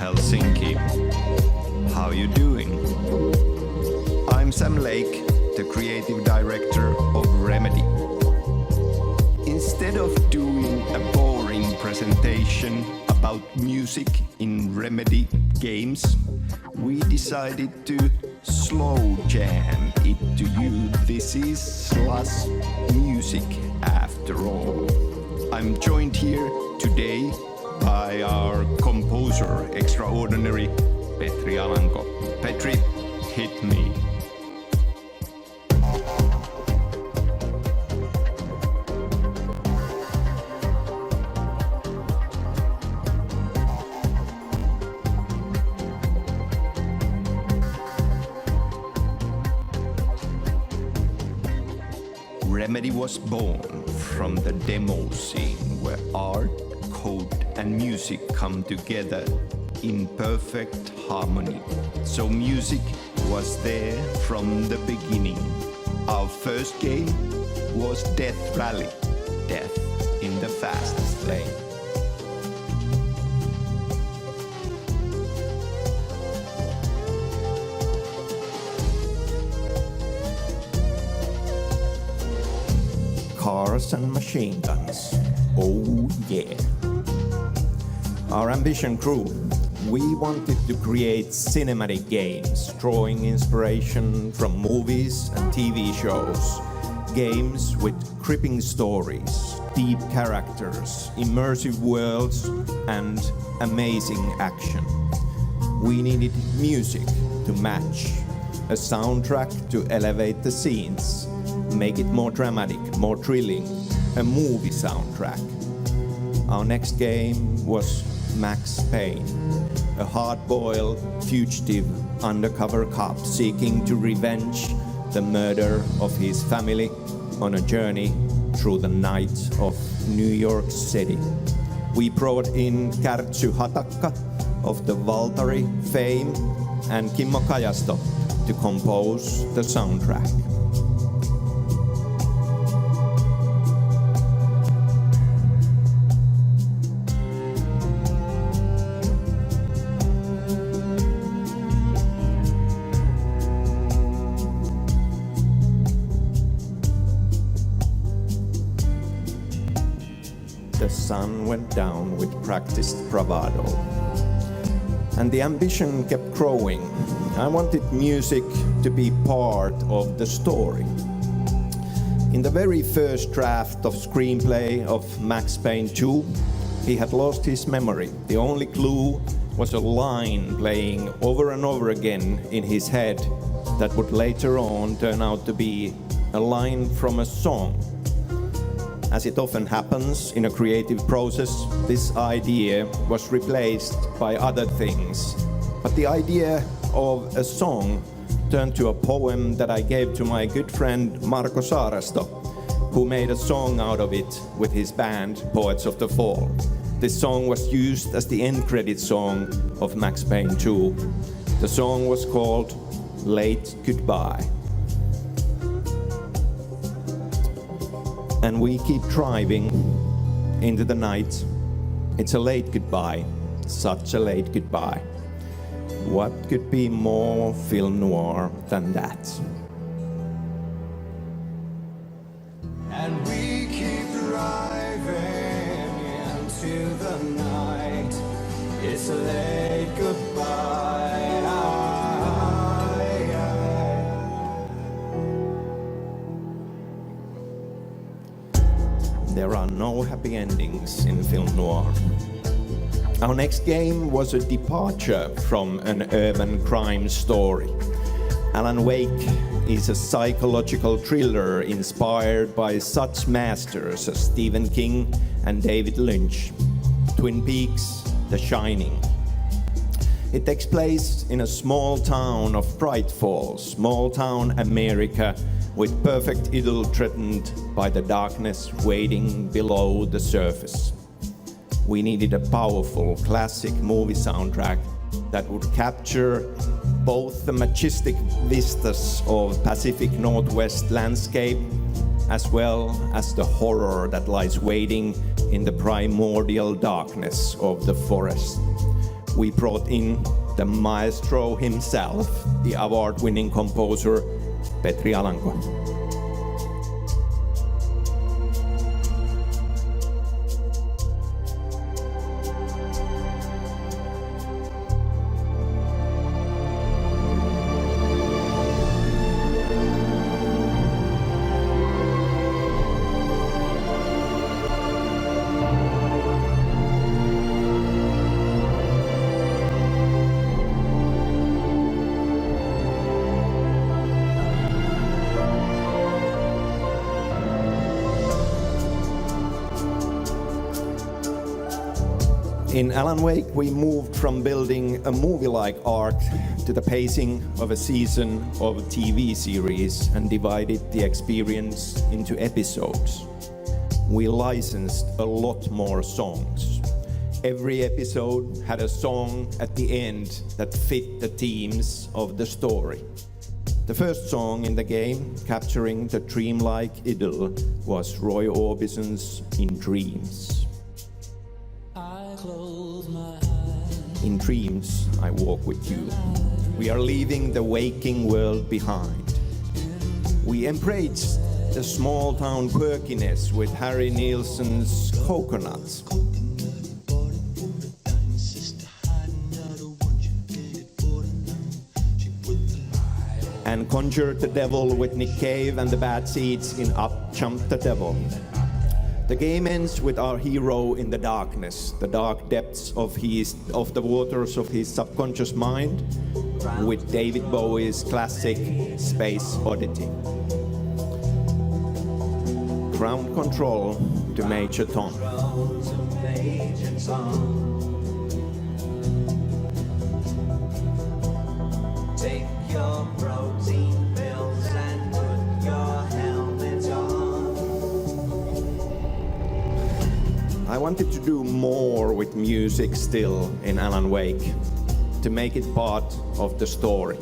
Helsinki. How you doing? I'm Sam Lake, the creative director of Remedy. Instead of doing a boring presentation about music in Remedy games, we decided to slow jam it to you. This is Slush music after all. I'm joined here today by our composer extraordinary, Petri Alanko. Petri, hit me. Remedy was born from the demo scene where art, code and music come together in perfect harmony. So music was there from the beginning. Our first game was Death Rally, death in the fastest lane. Cars and machine guns, oh yeah. Our ambition grew. We wanted to create cinematic games, drawing inspiration from movies and TV shows. Games with gripping stories, deep characters, immersive worlds, and amazing action. We needed music to match, a soundtrack to elevate the scenes, make it more dramatic, more thrilling, a movie soundtrack. Our next game was Max Payne, a hard-boiled, fugitive undercover cop seeking to revenge the murder of his family on a journey through the night of New York City. We brought in Kertsu Hatakka of the Valtari fame and Kimmo Kajasto to compose the soundtrack. The sun went down with practiced bravado. And the ambition kept growing. I wanted music to be part of the story. In the very first draft of screenplay of Max Payne 2, he had lost his memory. The only clue was a line playing over and over again in his head that would later on turn out to be a line from a song. As it often happens in a creative process, this idea was replaced by other things. But the idea of a song turned to a poem that I gave to my good friend Marko Saarasto, who made a song out of it with his band, Poets of the Fall. This song was used as the end credit song of Max Payne 2. The song was called Late Goodbye. And we keep driving into the night. It's a late goodbye, such a late goodbye. What could be more film noir than that? And we keep driving into the night. It's a late goodbye. There are no happy endings in film noir. Our next game was a departure from an urban crime story. Alan Wake is a psychological thriller inspired by such masters as Stephen King and David Lynch. Twin Peaks, The Shining. It takes place in a small town of Bright Falls, small town America, with perfect idyll threatened by the darkness waiting below the surface. We needed a powerful classic movie soundtrack that would capture both the majestic vistas of Pacific Northwest landscape as well as the horror that lies waiting in the primordial darkness of the forest. we brought in the maestro himself, the award-winning composer Petri Alanko. In Alan Wake, we moved from building a movie-like arc to the pacing of a season of a TV series and divided the experience into episodes. We licensed a lot more songs. Every episode had a song at the end that fit the themes of the story. The first song in the game, capturing the dreamlike idyll, was Roy Orbison's In Dreams. In dreams, I walk with you. We are leaving the waking world behind. We embrace the small town quirkiness with Harry Nilsson's Coconuts. And conjured the devil with Nick Cave and the bad seeds in Up Jumped the Devil. The game ends with our hero in the darkness, the dark depths of the waters of his subconscious mind, with David Bowie's classic Space Oddity. Ground control to Major Tom. Take your protein pills and put your helmet on. I wanted to do more with music still in Alan Wake, to make it part of the story.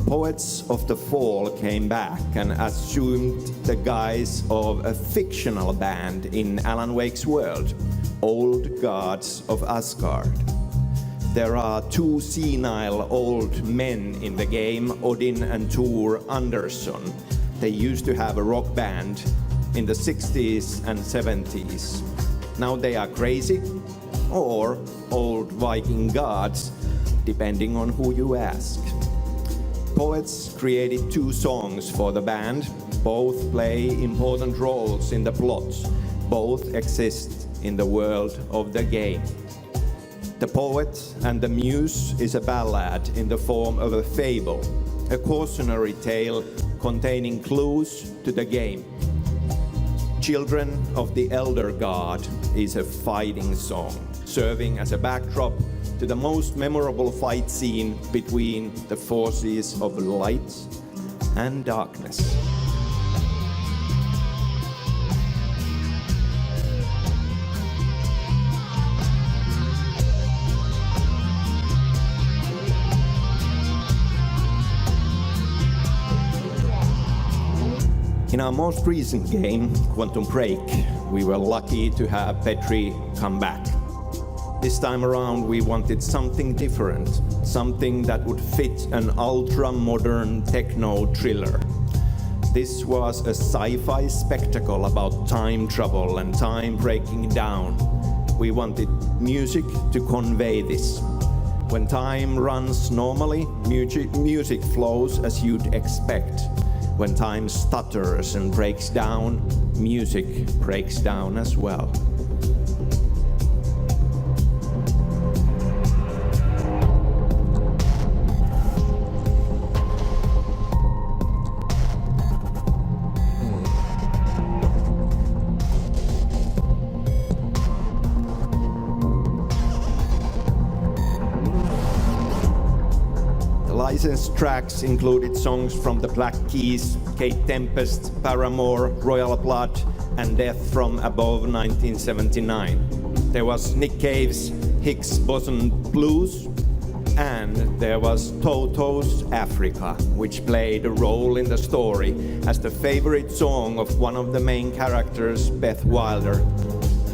Poets of the Fall came back and assumed the guise of a fictional band in Alan Wake's world, Old Gods of Asgard. There are two senile old men in the game, Odin and Thor Anderson. They used to have a rock band in the 60s and 70s. Now they are crazy, or old Viking gods, depending on who you ask. Poets created two songs for the band. Both play important roles in the plot. Both exist in the world of the game. The Poet and the Muse is a ballad in the form of a fable, a cautionary tale containing clues to the game. Children of the Elder God is a fighting song, serving as a backdrop to the most memorable fight scene between the forces of light and darkness. In our most recent game, Quantum Break, we were lucky to have Petri come back. This time around we wanted something different, something that would fit an ultra-modern techno thriller. This was a sci-fi spectacle about time travel and time breaking down. We wanted music to convey this. When time runs normally, music flows as you'd expect. When time stutters and breaks down, music breaks down as well. Licensed tracks included songs from the Black Keys, Kate Tempest, Paramore, Royal Blood, and Death from Above 1979. There was Nick Cave's Higgs Boson Blues, and there was Toto's Africa, which played a role in the story as the favorite song of one of the main characters, Beth Wilder.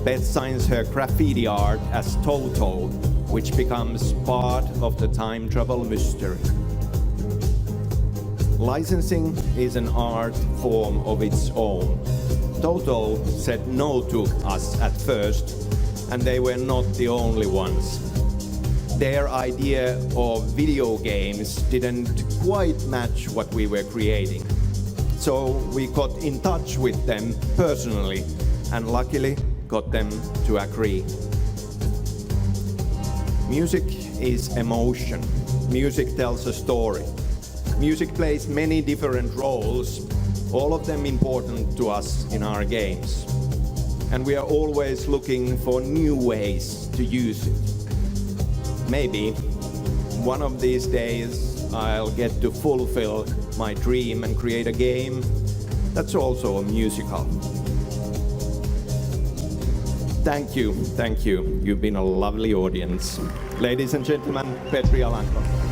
Beth signs her graffiti art as Toto, which becomes part of the time travel mystery. Licensing is an art form of its own. Toto said no to us at first, and they were not the only ones. Their idea of video games didn't quite match what we were creating. So we got in touch with them personally and luckily got them to agree. Music is emotion. Music tells a story. Music plays many different roles, all of them important to us in our games. And we are always looking for new ways to use it. Maybe one of these days I'll get to fulfill my dream and create a game that's also a musical. Thank you. You've been a lovely audience. Ladies and gentlemen, Petri, Alanko.